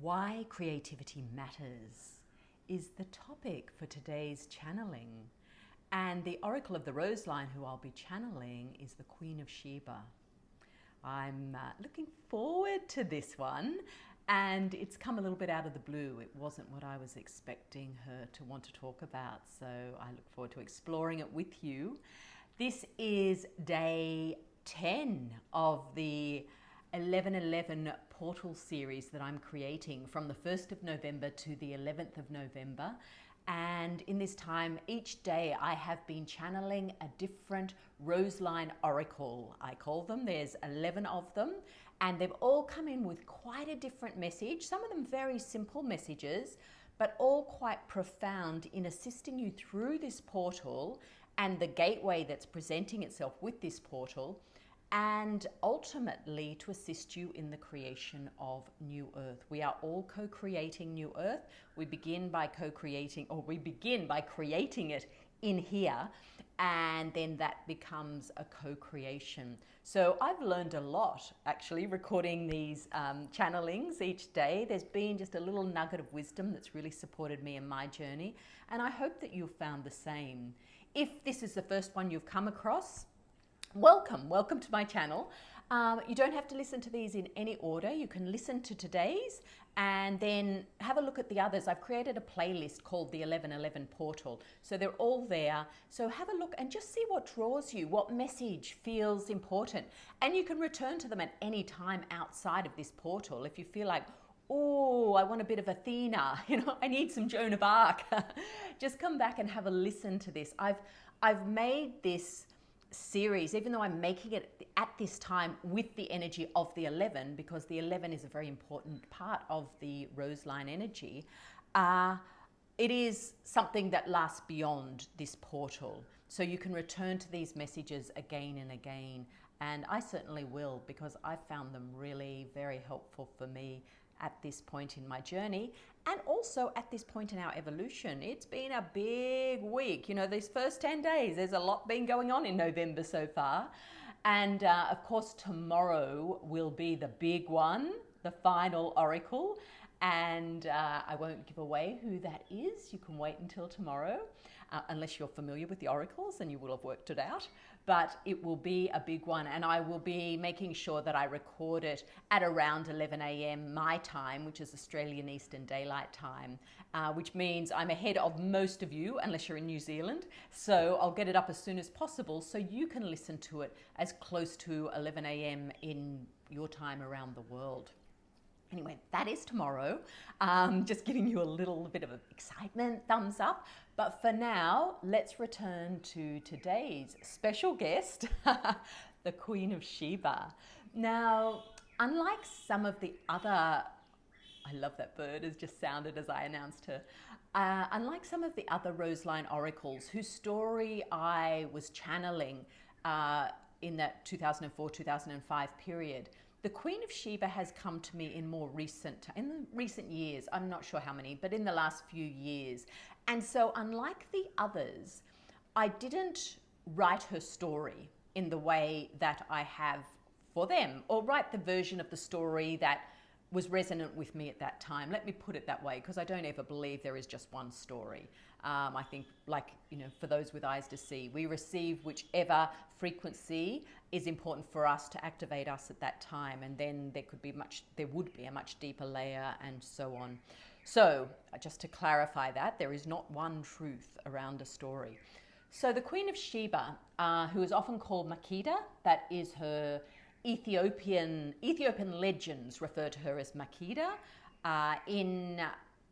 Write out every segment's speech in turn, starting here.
Why creativity matters is the topic for today's channeling. And the Oracle of the Rose Line who I'll be channeling is the Queen of Sheba. I'm looking forward to this one, and it's come a little bit out of the blue. It wasn't what I was expecting her to want to talk about, so I look forward to exploring it with you. This is day 10 of the 11/11 portal series that I'm creating from the 1st of November to the 11th of November. And in this time, each day I have been channeling a different Roseline Oracle, I call them. There's 11 of them, and they've all come in with quite a different message. Some of them very simple messages, but all quite profound in assisting you through this portal and the gateway that's presenting itself with this portal, and ultimately to assist you in the creation of New Earth. We are all co-creating New Earth. We begin by creating it in here, and then that becomes a co-creation. So I've learned a lot actually recording these channelings each day. There's been just a little nugget of wisdom that's really supported me in my journey, and I hope that you've found the same. If this is the first one you've come across, welcome to my channel. You don't have to listen to these in any order. You can listen to today's and then have a look at the others. I've created a playlist called the 11/11 portal, so they're all there. So have a look and just see what draws you, what message feels important, and you can return to them at any time outside of this portal if you feel like, oh, I want a bit of Athena, I need some Joan of Arc. Just come back and have a listen to this. I've made this series, even though I'm making it at this time with the energy of the 11, because the 11 is a very important part of the Roseline energy. It is something that lasts beyond this portal. So you can return to these messages again and again. And I certainly will, because I found them really very helpful for me at this point in my journey, and also at this point in our evolution. It's been a big week. These first 10 days, there's a lot been going on in November so far. And of course, tomorrow will be the big one, the final oracle. And I won't give away who that is. You can wait until tomorrow, unless you're familiar with the oracles and you will have worked it out. But it will be a big one, and I will be making sure that I record it at around 11 a.m. my time, which is Australian Eastern Daylight Time, which means I'm ahead of most of you, unless you're in New Zealand. So I'll get it up as soon as possible so you can listen to it as close to 11 a.m. in your time around the world. Anyway, that is tomorrow. Just giving you a little bit of excitement, thumbs up. But for now, let's return to today's special guest, the Queen of Sheba. Now, unlike some of the other, I love that bird has just sounded as I announced her. Unlike some of the other Roseline oracles whose story I was channeling in that 2004-2005 period, the Queen of Sheba has come to me in recent years. I'm not sure how many, but in the last few years. And so unlike the others, I didn't write her story in the way that I have for them, or write the version of the story that was resonant with me at that time. Let me put it that way, because I don't ever believe there is just one story. I think, for those with eyes to see, we receive whichever frequency is important for us to activate us at that time, and then there would be a much deeper layer, and so on. So just to clarify that, there is not one truth around a story. So the Queen of Sheba, who is often called Makeda, that is her Ethiopian legends refer to her as Makeda. In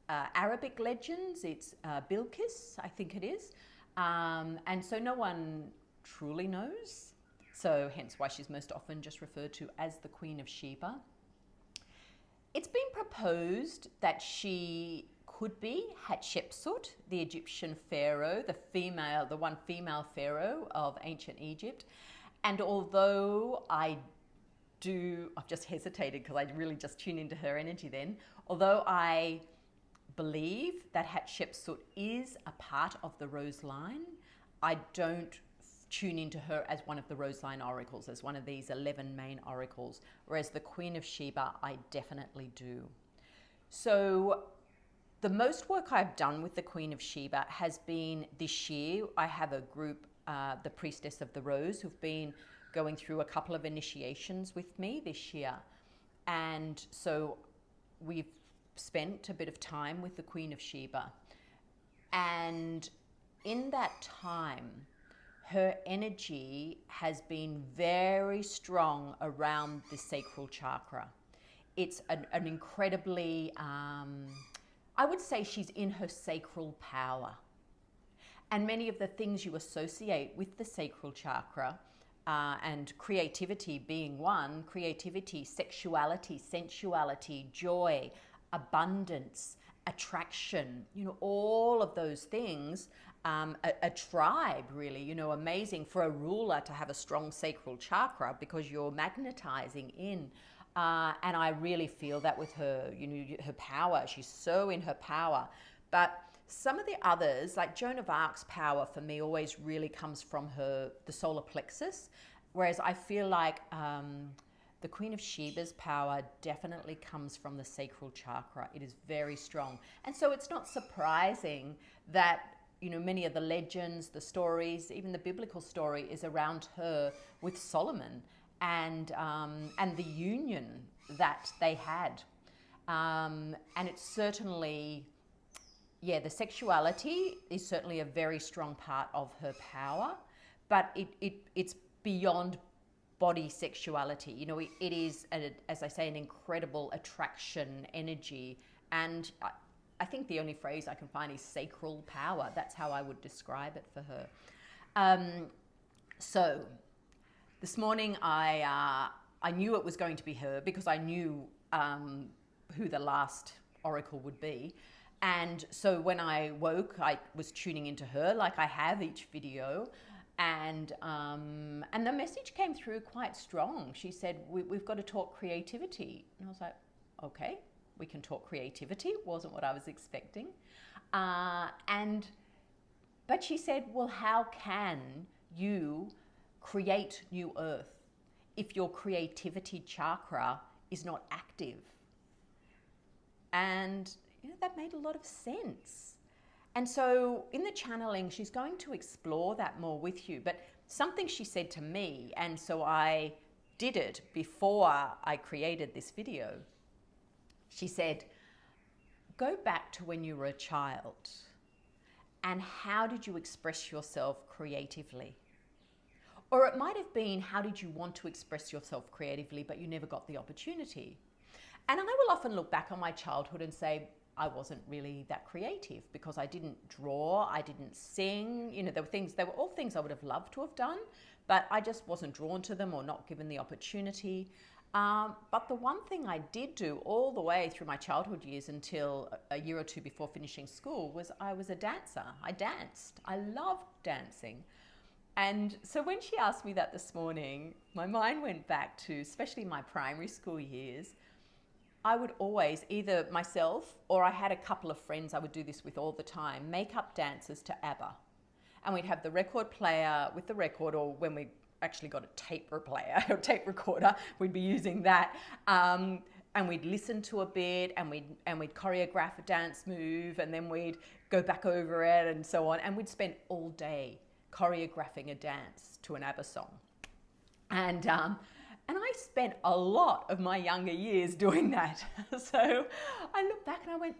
Arabic legends, it's Bilqis, I think it is. And so no one truly knows. So hence why she's most often just referred to as the Queen of Sheba. It's been proposed that she could be Hatshepsut, the Egyptian pharaoh, the one female pharaoh of ancient Egypt. And although I've just hesitated because I really just tuned into her energy then, although I believe that Hatshepsut is a part of the Rose Line, I don't tune into her as one of the Roseline oracles, as one of these 11 main oracles, whereas the Queen of Sheba, I definitely do. So the most work I've done with the Queen of Sheba has been this year. I have a group, the Priestess of the Rose, who've been going through a couple of initiations with me this year. And so we've spent a bit of time with the Queen of Sheba. And in that time, her energy has been very strong around the sacral chakra. It's an incredibly, I would say she's in her sacral power. And many of the things you associate with the sacral chakra, and creativity being one, creativity, sexuality, sensuality, joy, abundance, attraction, all of those things, a tribe really, amazing for a ruler to have a strong sacral chakra because you're magnetizing in. And I really feel that with her, her power, she's so in her power. But some of the others, like Joan of Arc's power for me always really comes from the solar plexus, whereas I feel like the Queen of Sheba's power definitely comes from the sacral chakra. It is very strong. And so it's not surprising that, many of the legends, the stories, even the biblical story is around her with Solomon and the union that they had. And it's certainly, the sexuality is certainly a very strong part of her power, but it's beyond body sexuality. It is, as I say, an incredible attraction, energy, and I think the only phrase I can find is sacral power. That's how I would describe it for her. So this morning I knew it was going to be her because I knew who the last oracle would be. And so when I woke, I was tuning into her like I have each video. And the message came through quite strong. She said, we've got to talk creativity. And I was like, okay, we can talk creativity. It wasn't what I was expecting. But she said, well, how can you create new earth if your creativity chakra is not active? And that made a lot of sense. And so in the channeling, she's going to explore that more with you. But something she said to me, and so I did it before I created this video. She said, go back to when you were a child and how did you express yourself creatively? Or it might have been, how did you want to express yourself creatively, but you never got the opportunity? And I will often look back on my childhood and say, I wasn't really that creative because I didn't draw, I didn't sing. They were all things I would have loved to have done, but I just wasn't drawn to them or not given the opportunity. But the one thing I did do all the way through my childhood years until a year or two before finishing school was I was a dancer. I danced. I loved dancing. And so when she asked me that this morning, my mind went back to, especially my primary school years, I would always, either myself or I had a couple of friends I would do this with all the time, make up dances to ABBA. And we'd have the record player with the record, or when we actually got a tape player or tape recorder, we'd be using that. And we'd listen to a bit and we'd choreograph a dance move and then we'd go back over it and so on. And we'd spend all day choreographing a dance to an ABBA song. And I spent a lot of my younger years doing that. So I look back and I went,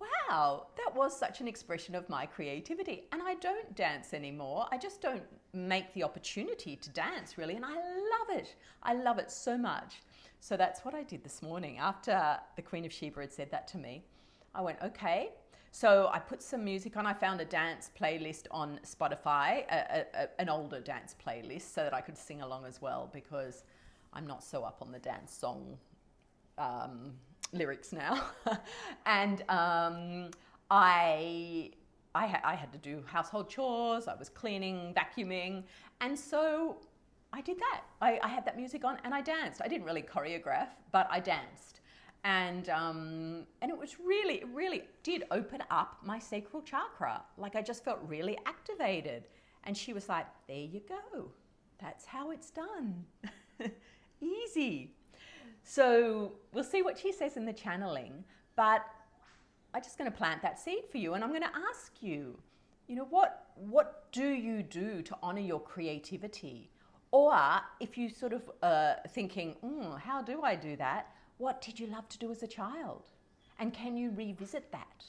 wow, that was such an expression of my creativity. And I don't dance anymore. I just don't make the opportunity to dance really. And I love it. I love it so much. So that's what I did this morning. After the Queen of Sheba had said that to me, I went, okay. So I put some music on. I found a dance playlist on Spotify, an older dance playlist, so that I could sing along as well, because I'm not so up on the dance song lyrics now. And I had to do household chores. I was cleaning, vacuuming. And so I did that. I had that music on and I danced. I didn't really choreograph, but I danced. And it was really, it really did open up my sacral chakra. Like I just felt really activated. And she was like, there you go. That's how it's done. Easy. So we'll see what she says in the channeling. But I'm just going to plant that seed for you, and I'm going to ask you, what do you do to honor your creativity? Or if you sort of thinking, how do I do that? What did you love to do as a child? And can you revisit that?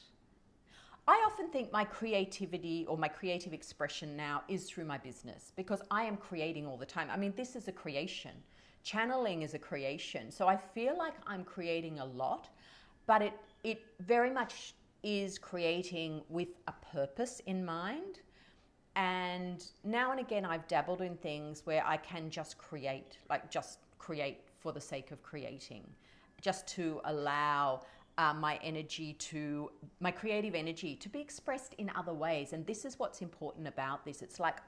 I often think my creativity or my creative expression now is through my business, because I am creating all the time. I mean, this is a creation. Channeling is a creation. So I feel like I'm creating a lot, but it very much is creating with a purpose in mind. And now and again, I've dabbled in things where I can just create, like just create for the sake of creating, just to allow my creative energy to be expressed in other ways. And this is what's important about this. It's like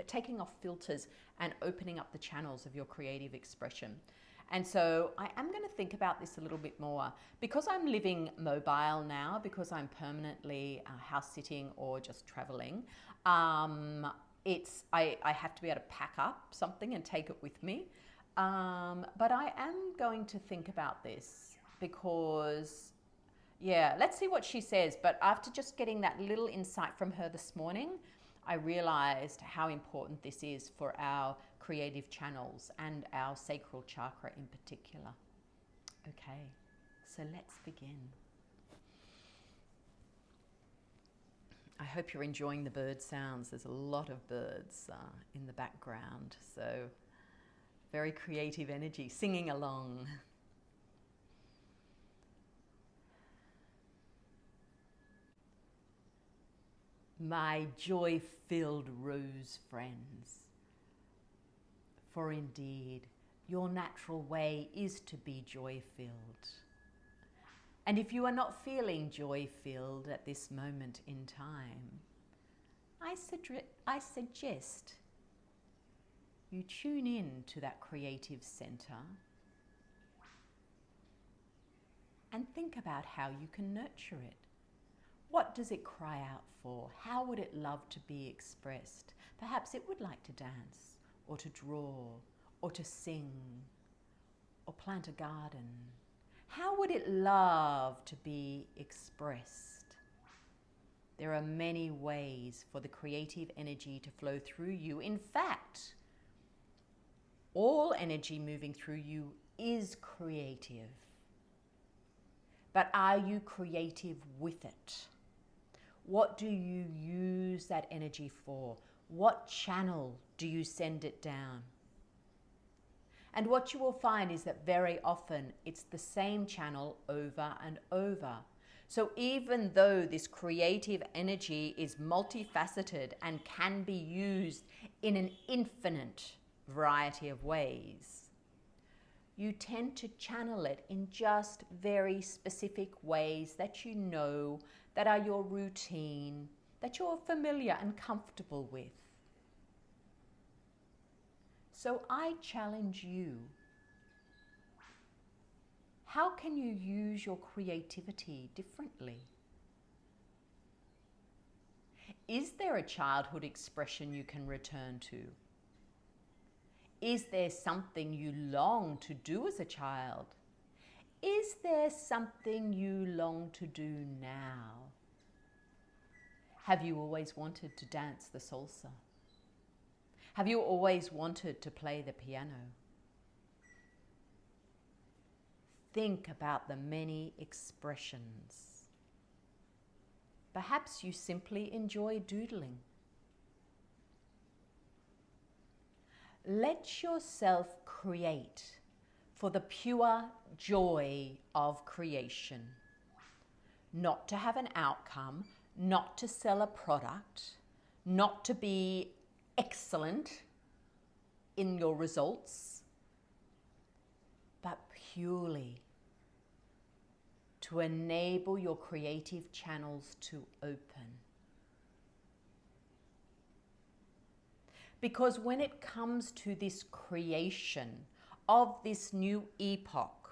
taking off filters and opening up the channels of your creative expression. And so I am going to think about this a little bit more, because I'm living mobile now, because I'm permanently house sitting or just traveling. I have to be able to pack up something and take it with me. But I am going to think about this, because let's see what she says. But after just getting that little insight from her this morning, I realized how important this is for our creative channels and our sacral chakra in particular. Okay, so let's begin. I hope you're enjoying the bird sounds. There's a lot of birds in the background, so very creative energy, singing along. My joy-filled rose friends, for indeed your natural way is to be joy-filled. And if you are not feeling joy-filled at this moment in time, I suggest you tune in to that creative center and think about how you can nurture it. What does it cry out for? How would it love to be expressed? Perhaps it would like to dance, or to draw, or to sing, or plant a garden. How would it love to be expressed? There are many ways for the creative energy to flow through you. In fact, all energy moving through you is creative. But are you creative with it? What do you use that energy for? What channel do you send it down? And what you will find is that very often it's the same channel over and over. So even though this creative energy is multifaceted and can be used in an infinite variety of ways, you tend to channel it in just very specific ways that you know, that are your routine, that you're familiar and comfortable with. So I challenge you. How can you use your creativity differently? Is there a childhood expression you can return to? Is there something you long to do as a child? Is there something you long to do now? Have you always wanted to dance the salsa? Have you always wanted to play the piano? Think about the many expressions. Perhaps you simply enjoy doodling. Let yourself create for the pure joy of creation. Not to have an outcome, not to sell a product, not to be excellent in your results, but purely to enable your creative channels to open. Because when it comes to this creation of this new epoch,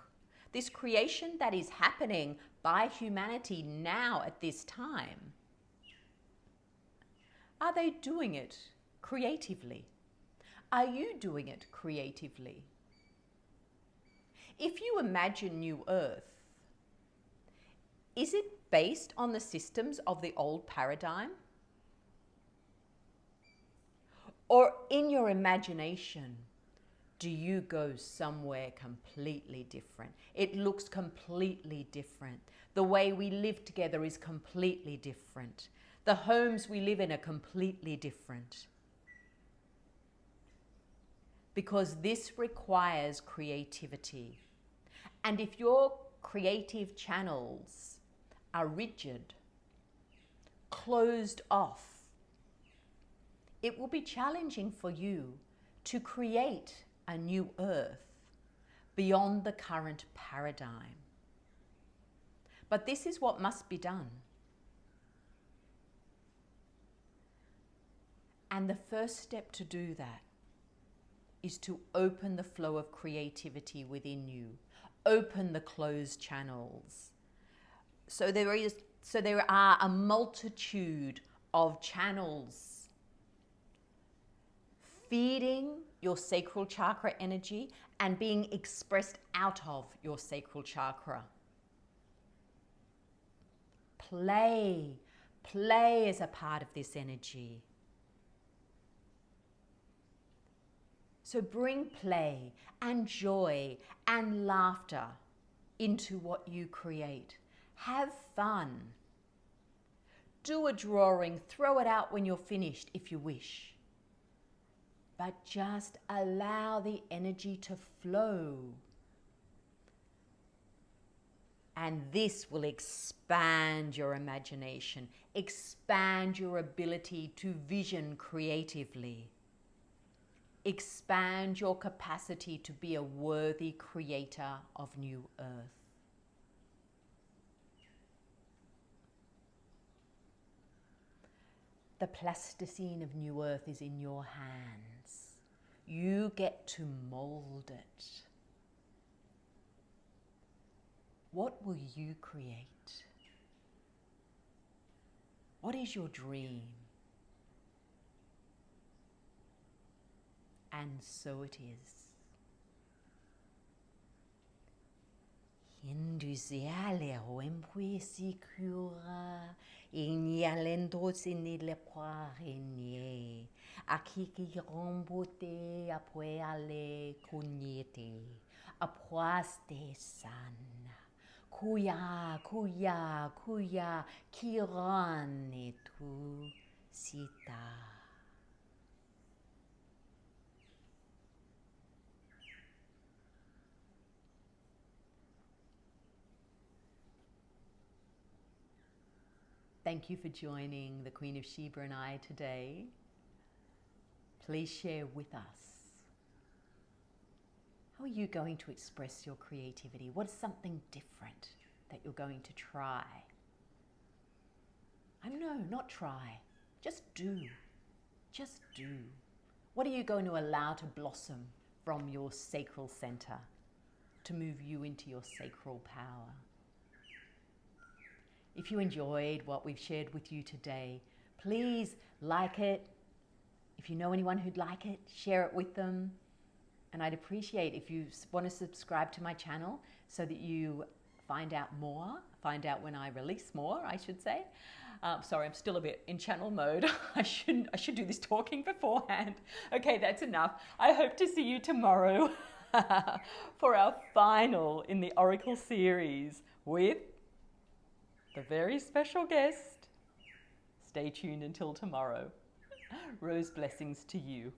this creation that is happening by humanity now at this time, are they doing it creatively? Are you doing it creatively? If you imagine New Earth, Is it based on the systems of the old paradigm? Or in your imagination, do you go somewhere completely different? It looks completely different. The way we live together is completely different. The homes we live in are completely different. Because this requires creativity. And if your creative channels are rigid, closed off, it will be challenging for you to create a new earth beyond the current paradigm. But this is what must be done. And the first step to do that is to open the flow of creativity within you. Open the closed channels. So there are a multitude of channels feeding your sacral chakra energy and being expressed out of your sacral chakra. Play is a part of this energy. So bring play and joy and laughter into what you create. Have fun. Do a drawing, throw it out when you're finished if you wish. But just allow the energy to flow. And this will expand your imagination, expand your ability to vision creatively. Expand your capacity to be a worthy creator of new earth. The plasticine of new earth is in your hands. You get to mold it. What will you create? What is your dream? And so it is. Hinduziale oempui sikura inyalendo sinile poirinye akiki rombote apoeale kunyete apoaste san kuya kirane tu sita. Thank you for joining the Queen of Sheba and I today. Please share with us. How are you going to express your creativity? What is something different that you're going to try? No, not try. Just do. Just do. What are you going to allow to blossom from your sacral center to move you into your sacral power? If you enjoyed what we've shared with you today, please like it. If you know anyone who'd like it, share it with them. And I'd appreciate if you want to subscribe to my channel so that you find out when I release more, I should say. Sorry, I'm still a bit in channel mode. I should do this talking beforehand. Okay, that's enough. I hope to see you tomorrow for our final in the Oracle series with the very special guest. Stay tuned until tomorrow. Rose blessings to you.